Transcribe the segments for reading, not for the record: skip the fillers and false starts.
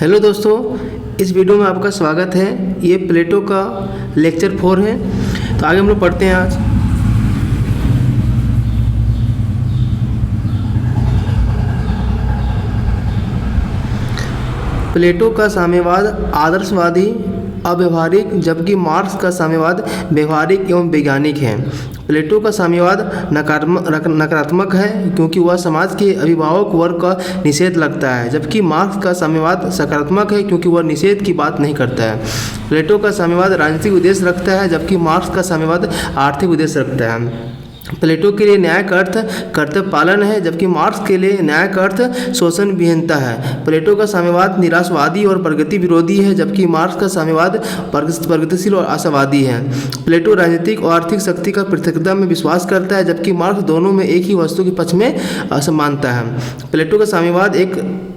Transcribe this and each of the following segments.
Hello दोस्तों, इस video में आपका स्वागत है। ये प्लेटो का लेक्चर 4 है। तो आगे हम लोग पढ़ते हैं आज। प्लेटो का साम्यवाद आदर्शवादी अव्यवहारिक, जबकि मार्क्स का साम्यवाद व्यवहारिक एवं वैज्ञानिक है। प्लेटो का साम्यवाद नकारात्मक है क्योंकि वह समाज के अभिभावक वर्ग का निषेध लगता है, जबकि मार्क्स का साम्यवाद सकारात्मक है क्योंकि वह निषेध की बात नहीं करता है। प्लेटो का साम्यवाद राजनीतिक उद्देश्य रखता है, जबकि मार्क्स का साम्यवाद आर्थिक उद्देश्य रखता है। प्लेटो के लिए न्याय का अर्थ कर्तव्य पालन है, जबकि मार्क्स के लिए न्याय का अर्थ शोषण विहीनता है। प्लेटो का साम्यवाद निराशावादी और प्रगति विरोधी है, जबकि मार्क्स का साम्यवाद प्रगतिशील और आशावादी है। प्लेटो राजनीतिक और आर्थिक शक्ति का पृथकता में विश्वास करता है, जबकि मार्क्स दोनों में एक ही वस्तु के पक्ष में असमानता है। प्लेटो का साम्यवाद एक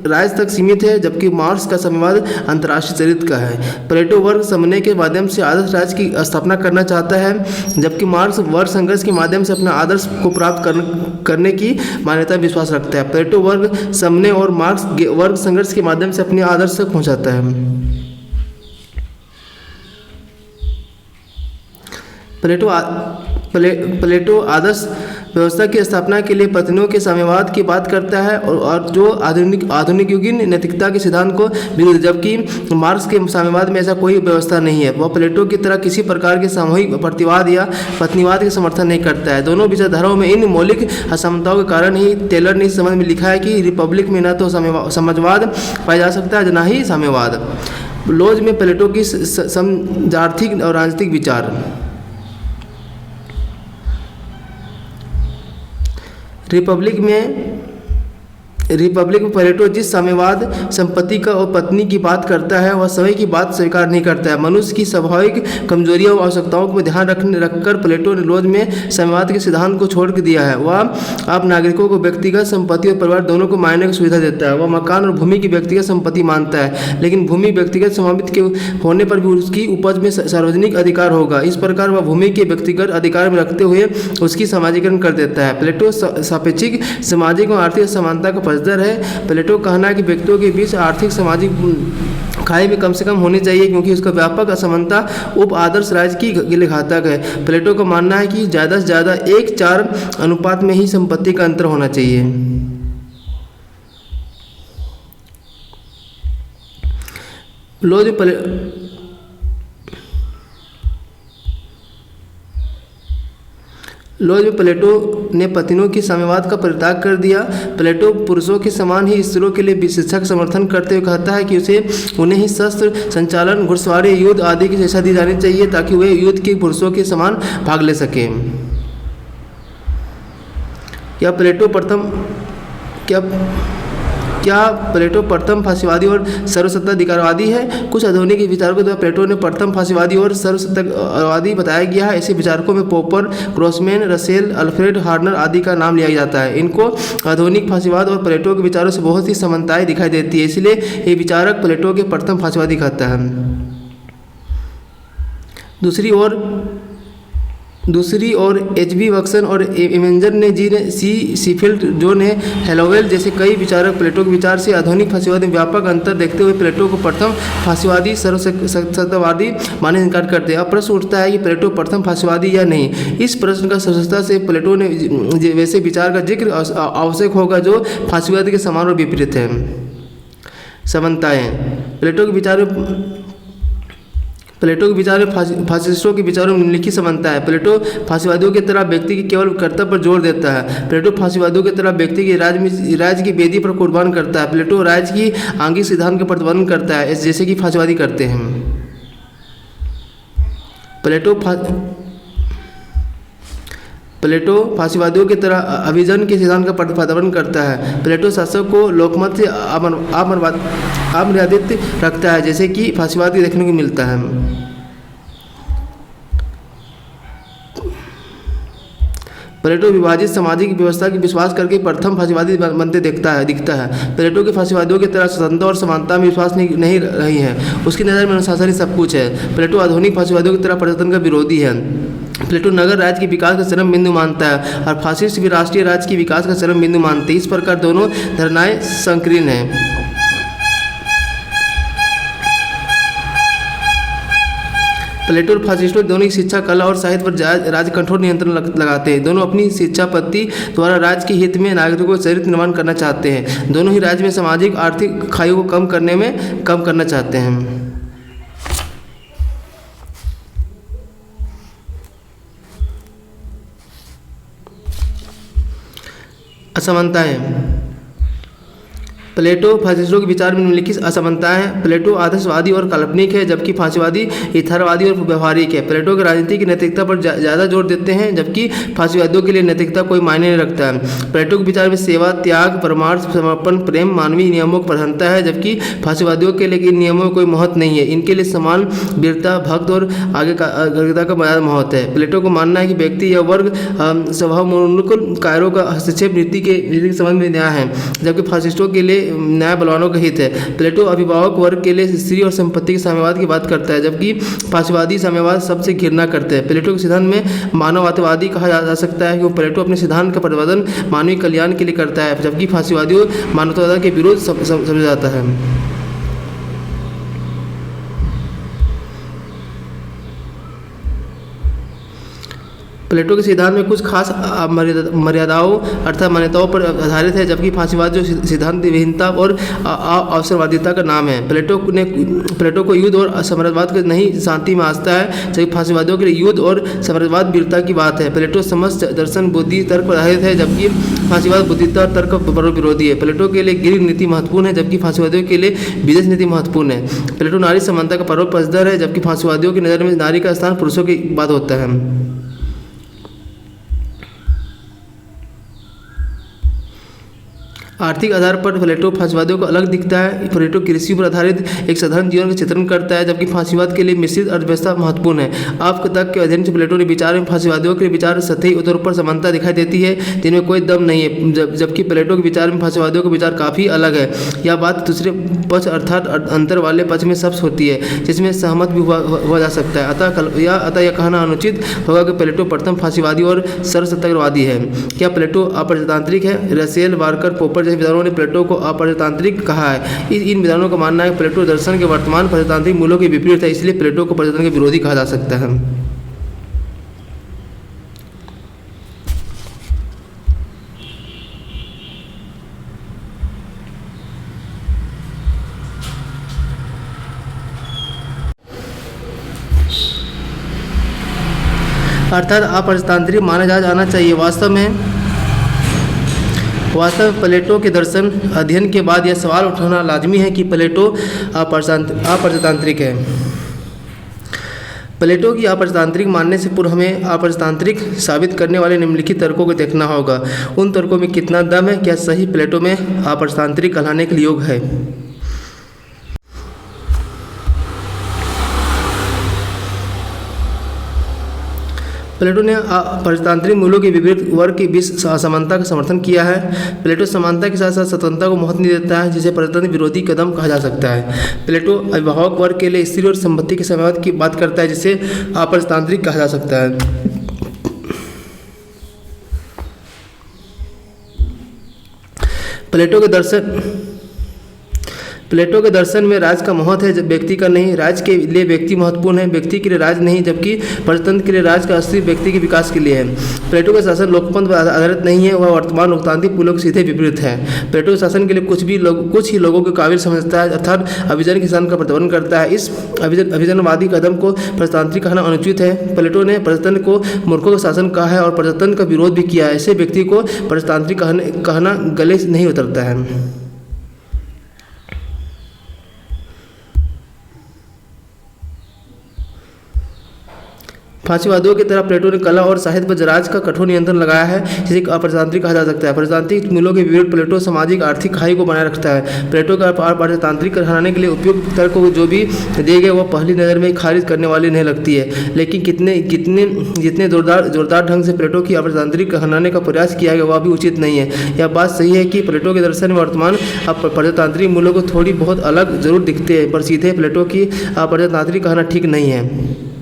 राज्य तक सीमित है, जबकि मार्क्स का साम्यवाद अंतर्राष्ट्रीय चरित्र का है। प्लेटो वर्ग समन्वय के माध्यम से आदर्श राज्य की स्थापना करना चाहता है, जबकि मार्क्स वर्ग संघर्ष के माध्यम से अपना आदर्श को प्राप्त करने की मान्यता विश्वास रखता है। प्लेटो वर्ग समन्वय और मार्क्स वर्ग संघर्ष के माध्यम से अपने आदर्श तक पहुंचाता है। प्लेटो आदर्श व्यवस्था की स्थापना के लिए पत्नियों के साम्यवाद की बात करता है और जो आधुनिक युगीन नैतिकता के सिद्धांत को विरुद्ध, जबकि मार्क्स के साम्यवाद में ऐसा कोई व्यवस्था नहीं है। वह प्लेटो की तरह किसी प्रकार के सामूहिक प्रतिवाद या पत्नीवाद के समर्थन नहीं करता है। दोनों विचारधाराओं में इन मौलिक असमानताओं के कारण ही टेलर ने इस संबंध में लिखा है कि रिपब्लिक में न तो समाजवाद पाया जा सकता है, न ही साम्यवाद। लॉज में प्लेटो की आर्थिक और राजनीतिक विचार। रिपब्लिक में प्लेटो जिस साम्यवाद संपत्ति का और पत्नी की बात करता है, वह समय की बात स्वीकार नहीं करता है। मनुष्य की स्वाभाविक कमजोरियों और आवश्यकताओं को ध्यान रखकर प्लेटो ने लॉज में साम्यवाद के सिद्धांत को छोड़ दिया है। वह अब नागरिकों को व्यक्तिगत संपत्ति और परिवार दोनों को मायने की सुविधा देता है। वह मकान और भूमि की व्यक्तिगत संपत्ति मानता है, लेकिन भूमि व्यक्तिगत समावित के होने पर भी उसकी उपज में सार्वजनिक अधिकार होगा। इस प्रकार वह भूमि के व्यक्तिगत अधिकार में रखते हुए उसकी सामाजिकरण कर देता है। प्लेटो सापेक्षिक सामाजिक और आर्थिक समानता का दर है। प्लेटो कहना है कि व्यक्तियों के बीच आर्थिक सामाजिक खाई में कम से कम होनी चाहिए, क्योंकि उसका व्यापक असमानता उप आदर्श राज्य के लिए घातक है। प्लेटो का मानना है कि ज़्यादा से ज़्यादा 1:4 अनुपात में ही संपत्ति का अंतर होना चाहिए। लॉज में प्लेटो ने पत्नियों की साम्यवाद का परित्याग कर दिया। प्लेटो पुरुषों के समान ही स्त्रियों के लिए शिक्षा का समर्थन करते हुए कहता है कि उन्हें ही शस्त्र संचालन, घुड़सवारी, युद्ध आदि की शिक्षा दी जानी चाहिए ताकि वे युद्ध के पुरुषों के समान भाग ले सकें। क्या प्लेटो प्रथम फासीवादी और सर्वसत्ताधिकारवादी है? कुछ आधुनिक विचारकों द्वारा प्लेटो ने प्रथम फासीवादी और सर्वसत्तावादी बताया गया है। ऐसे विचारकों में पॉपर, ग्रोसमैन, रसेल, अल्फ्रेड हॉर्नर आदि का नाम लिया जाता है। इनको आधुनिक फासीवाद और प्लेटो के विचारों से बहुत सी समानताएं दिखाई देती है, इसलिए ये विचारक प्लेटो के प्रथम फासीवादी कहता है। दूसरी ओर एच.बी. वक्सन और इमेंजर ने सीफील्ड, जॉन हेलोवेल जैसे कई विचारक प्लेटो के विचार से आधुनिक फासीवाद में व्यापक अंतर देखते हुए प्लेटो को प्रथम फासीवादी सर्वसत्तावादी मानने से इनकार करते हैं। अब प्रश्न उठता है कि प्लेटो प्रथम फासीवादी या नहीं। इस प्रश्न का सहजता से प्लेटो ने वैसे विचार का जिक्र आवश्यक होगा जो फासीवाद के समान और विपरीत है। समानताएं। प्लेटो के विचार में फासिस्टों के विचारों में निम्नलिखित समानता है। प्लेटो फासीवादियों की तरह व्यक्ति के केवल कर्तव्य पर जोर देता है। प्लेटो फासीवादियों की तरह व्यक्ति के राज्य की वेदी पर कुर्बान करता है। प्लेटो राज्य की आंगिक सिद्धांत का प्रतिपादन करता है, जैसे कि फासीवादी करते हैं। प्लेटो फासीवादियों की तरह अभिजन के सिद्धांत का प्रतिपादन करता है। प्लेटो शासक को लोकमत से अमर्यादित रखता है, जैसे कि फासीवाद देखने को मिलता है। प्लेटो विभाजित सामाजिक व्यवस्था की विश्वास करके प्रथम फासीवादी बनते दिखता है। प्लेटो के फासीवादियों की तरह स्वतंत्रता और समानता में विश्वास नहीं रही है। उसकी नज़र में अनुशासन ही सब कुछ है। प्लेटो आधुनिक फासीवादियों की तरह परिवर्तन का विरोधी है। प्लेटो नगर राज्य के विकास का चरम बिंदु मानता है और फासिस्ट भी राष्ट्रीय राज्य के विकास का चरम बिंदु मानते हैं। इस प्रकार दोनों धारणाएं संकीर्ण हैं। प्लेटो और फासिस्टो दोनों की शिक्षा, कला और साहित्य पर राज्य कठोर नियंत्रण लगाते हैं। दोनों अपनी शिक्षा पद्धति द्वारा राज्य के हित में नागरिकों को चरित्र निर्माण करना चाहते हैं। दोनों ही राज्य में सामाजिक आर्थिक खाइयों को कम करना चाहते हैं। असमानताएं। प्लेटो फासिस्टों के विचार में निम्नलिखित असमानताएं हैं। प्लेटो आदर्शवादी और काल्पनिक है, जबकि फासिस्टवादी यथार्थवादी और व्यवहारिक है। प्लेटो के राजनीति की नैतिकता पर ज़्यादा जोर देते हैं, जबकि फासिस्टवादियों के लिए नैतिकता कोई मायने नहीं रखता है। प्लेटो के विचार में सेवा, त्याग, परमार्थ, समर्पण, प्रेम, मानवीय नियमों की प्रधानता है, जबकि फासिस्टवादियों के लिए इन नियमों में कोई महत्व नहीं है। इनके लिए सम्मान, वीरता, भक्त और आज्ञाकारिता का ज़्यादा महत्व है। प्लेटो को मानना है कि व्यक्ति या वर्ग स्वभावोन्मुख कार्यों का हस्तक्षेप नीति के संबंध में न्याय है, जबकि फासिस्टों के लिए न्याय बलवानों का हित है। प्लेटो अभिभावक वर्ग के लिए स्त्री और संपत्ति के साम्यवाद की बात करता है, जबकि फासिस्टवादी साम्यवाद सबसे घृणा करते हैं। प्लेटो के सिद्धांत में मानवतावादी कहा जा सकता है, क्योंकि प्लेटो अपने सिद्धांत का प्रतिपादन मानवीय कल्याण के लिए करता है, जबकि फासिस्टवादियों मानवतावाद के विरोध समझा जाता है। प्लेटो के सिद्धांत में कुछ खास मर्यादाओं अर्थात मान्यताओं पर आधारित है, जबकि फासिस्टवाद जो सिद्धांत विहीनता और अवसरवादिता का नाम है। प्लेटो को युद्ध और साम्राज्यवाद को नहीं शांति में आस्था है, जबकि फासिस्टवादियों के लिए युद्ध और साम्राज्यवाद वीरता की बात है। प्लेटो समस्त दर्शन बुद्धि तर्क पर आधारित है, जबकि फासिस्टवाद बुद्धिता तर्क पर विरोधी है। प्लेटो के लिए गृह नीति महत्वपूर्ण है, जबकि फासिस्टवादियों के लिए विदेश नीति महत्वपूर्ण है। प्लेटो नारी समानता का परोक्ष पक्षधर है, जबकि फासिस्टवादियों की नज़र में नारी का स्थान पुरुषों की बात होता है। आर्थिक आधार पर प्लेटो फासिस्टवादियों को अलग दिखता है। प्लेटो कृषि पर आधारित एक साधारण जीवन का चित्रण करता है, जबकि फासिस्टवाद के लिए मिश्रित अर्थव्यवस्था महत्वपूर्ण है। आप तक के अध्ययन से प्लेटो के विचार में फासिस्टवादियों के विचार सतही तौर पर समानता दिखाई देती है, जिनमें कोई दम नहीं है, जबकि प्लेटो के विचार में फासिस्टवादियों के विचार काफ़ी अलग है। यह बात दूसरे पक्ष अर्थात अंतर वाले पक्ष में स्पष्ट होती है, जिसमें सहमत भी हुआ जा सकता है। अतः यह कहना अनुचित होगा कि प्लेटो प्रथम फासिस्टवादी और सरसत्तावादी है। क्या प्लेटो अप्रजातांत्रिक है? रसेल, बार्कर, पोपर जैसे विद्वानों ने प्लेटो को अप्रजातांत्रिक कहा है। इन विद्वानों का मानना है कि प्लेटो दर्शन के वर्तमान प्रजातांत्रिक मूल्यों के विपरीत है, इसलिए प्लेटो को प्रजातंत्र के विरोधी कहा जा सकता है। अर्थात अप्रजातांत्रिक माना जाना चाहिए। वास्तव में प्लेटो के दर्शन अध्ययन के बाद यह सवाल उठाना लाजमी है कि प्लेटो अप्रजातांत्रिक है। प्लेटो की अप्रजातांत्रिक मानने से पूर्व हमें अप्रजातांत्रिक साबित करने वाले निम्नलिखित तर्कों को देखना होगा। उन तर्कों में कितना दम है, क्या सही प्लेटो में अप्रजातांत्रिक कहलाने के लिए योग्य है। प्लेटो ने प्रजातांत्रिक मूल्यों के विपरीत वर्ग के बीच असमानता का समर्थन किया है। प्लेटो समानता के साथ साथ स्वतंत्रता को महत्व नहीं देता है, जिसे प्रजातंत्र विरोधी कदम कहा जा सकता है। प्लेटो अभिभावक वर्ग के लिए स्त्री और संपत्ति के साम्यवाद की बात करता है, जिसे अप्रजातांत्रिक कहा जा सकता है। प्लेटो के दर्शन में राज का महत्व है, जब व्यक्ति का नहीं। राज के लिए व्यक्ति महत्वपूर्ण है, व्यक्ति के लिए राज नहीं, जबकि प्रजातंत्र के लिए राज का अस्तित्व व्यक्ति के विकास के लिए है। प्लेटो का शासन लोकतंत्र पर आधारित नहीं है, वह वर्तमान लोकतांत्रिक मूल्यों के सीधे विपरीत है। प्लेटो शासन के लिए कुछ ही लोगों के काबिल समझता है, अर्थात अभिजन के शासन का प्रतिपादन करता है। इस अभिजनवादी कदम को प्रजातांत्रिक कहना अनुचित है। प्लेटो ने प्रजातंत्र को मूर्खों का शासन कहा है और प्रजातंत्र का विरोध भी किया है। ऐसे व्यक्ति को प्रजातांत्रिक कहना गले से नहीं उतरता है। फासिस्टवादियों की तरह प्लेटो ने कला और साहित्य पर राज का कठोर नियंत्रण लगाया है, जिसे अप्रजातांत्रिक कहा जा सकता है। प्रजातांत्रिक मूल्यों के विरुद्ध प्लेटो सामाजिक आर्थिक खाई को बनाए रखता है। प्लेटो का अप्रजातांत्रिक कहलाने के लिए उपयुक्त तर्क को जो भी दिए गए वह पहली नज़र में खारिज करने वाली नहीं लगती है, लेकिन जितने जोरदार ढंग से प्लेटो की अप्रजातांत्रिक कहलाने का प्रयास किया गया वह भी उचित नहीं है। यह बात सही है कि प्लेटो के दर्शन में वर्तमान प्रजातांत्रिक मूल्यों को थोड़ी बहुत अलग जरूर दिखते हैं, पर सीधे प्लेटो की अप्रजातांत्रिक कहना ठीक नहीं है।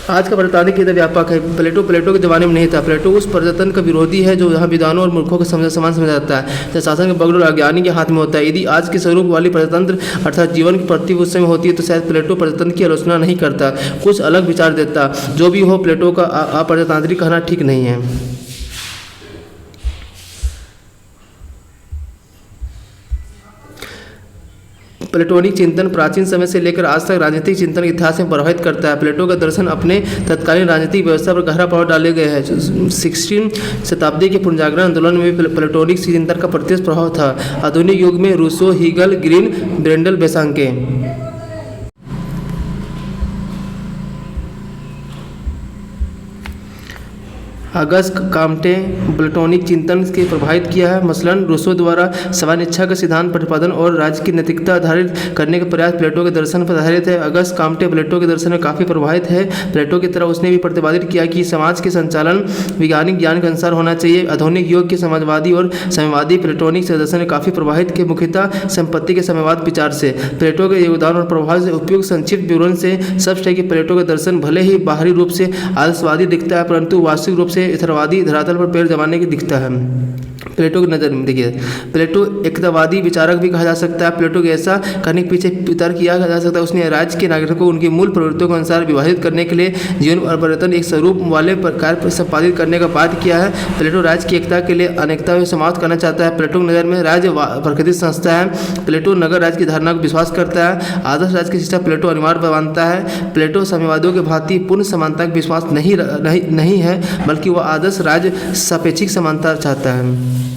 आज का प्रताड़ित कितना व्यापक है। प्लेटो के जमाने में नहीं था। प्लेटो उस प्रयत्न का विरोधी है जो यहाँ विद्वानों और मूर्खों को समान समझा जाता है, तो शासन के बगल और अज्ञानी के हाथ में होता है। यदि आज के स्वरूप वाली प्रजातंत्र अर्थात जीवन की प्रति उस समय होती है तो शायद प्लेटो प्रजातंत्र की आलोचना नहीं करता, कुछ अलग विचार देता। जो भी हो, प्लेटो का अप्रजातांत्रिक कहना ठीक नहीं है। प्लेटोनिक चिंतन प्राचीन समय से लेकर आज तक राजनीतिक चिंतन के इतिहास में प्रभावित करता है। प्लेटो का दर्शन अपने तत्कालीन राजनीतिक व्यवस्था पर गहरा प्रभाव डाले गए हैं। 16वीं शताब्दी के पुनर्जागरण आंदोलन में भी प्लेटोनिक चिंतन का प्रत्यक्ष प्रभाव था। आधुनिक युग में Rousseau, Hegel, Green, Brendel, Bosanquet Auguste Comte platonic चिंतन के प्रभावित किया है। मसलन रूसो द्वारा समान इच्छा का सिद्धांत प्रतिपादन और राज्य की नैतिकता आधारित करने का प्रयास प्लेटो के दर्शन पर आधारित है। अगस्त काम्टे प्लेटो के दर्शन में काफ़ी प्रभावित है। प्लेटो की तरह उसने भी प्रतिपादित किया कि समाज के संचालन वैज्ञानिक ज्ञान के अनुसार होना चाहिए। आधुनिक युग के समाजवादी और साम्यवादी प्लेटोनिक से दर्शन में काफ़ी प्रभावित के मुख्यतः संपत्ति के साम्यवाद विचार से। प्लेटो के योगदान और प्रभाव से उपयुक्त संक्षिप्त विवरण से स्पष्ट है कि प्लेटो का दर्शन भले ही बाहरी रूप से आदर्शवादी दिखता है, परंतु वास्तविक रूप से इथरवादी धरातल पर पैर जमाने की दिखता है। प्लेटो की नज़र में देखिए, प्लेटो एकतावादी विचारक भी कहा जा सकता है। प्लेटो के ऐसा करने के पीछे तर्क किया जा सकता है उसने राज्य के नागरिकों को उनकी मूल प्रवृत्तियों के अनुसार विभाजित करने के लिए जीवन और परिवर्तन एक स्वरूप वाले कार्य संपादित करने का बात किया है। प्लेटो राज्य की एकता के लिए अनेकता में समाप्त करना चाहता है। प्लेटो की नज़र में राज्य प्राकृतिक संस्था है। प्लेटो नगर राज्य की धारणा को विश्वास करता है। आदर्श राज्य की शिक्षा प्लेटो अनिवार्य मानता है। प्लेटो साम्यवादियों के भांति पूर्ण समानता का विश्वास नहीं है, बल्कि वह आदर्श राज्य सापेक्षिक समानता चाहता है।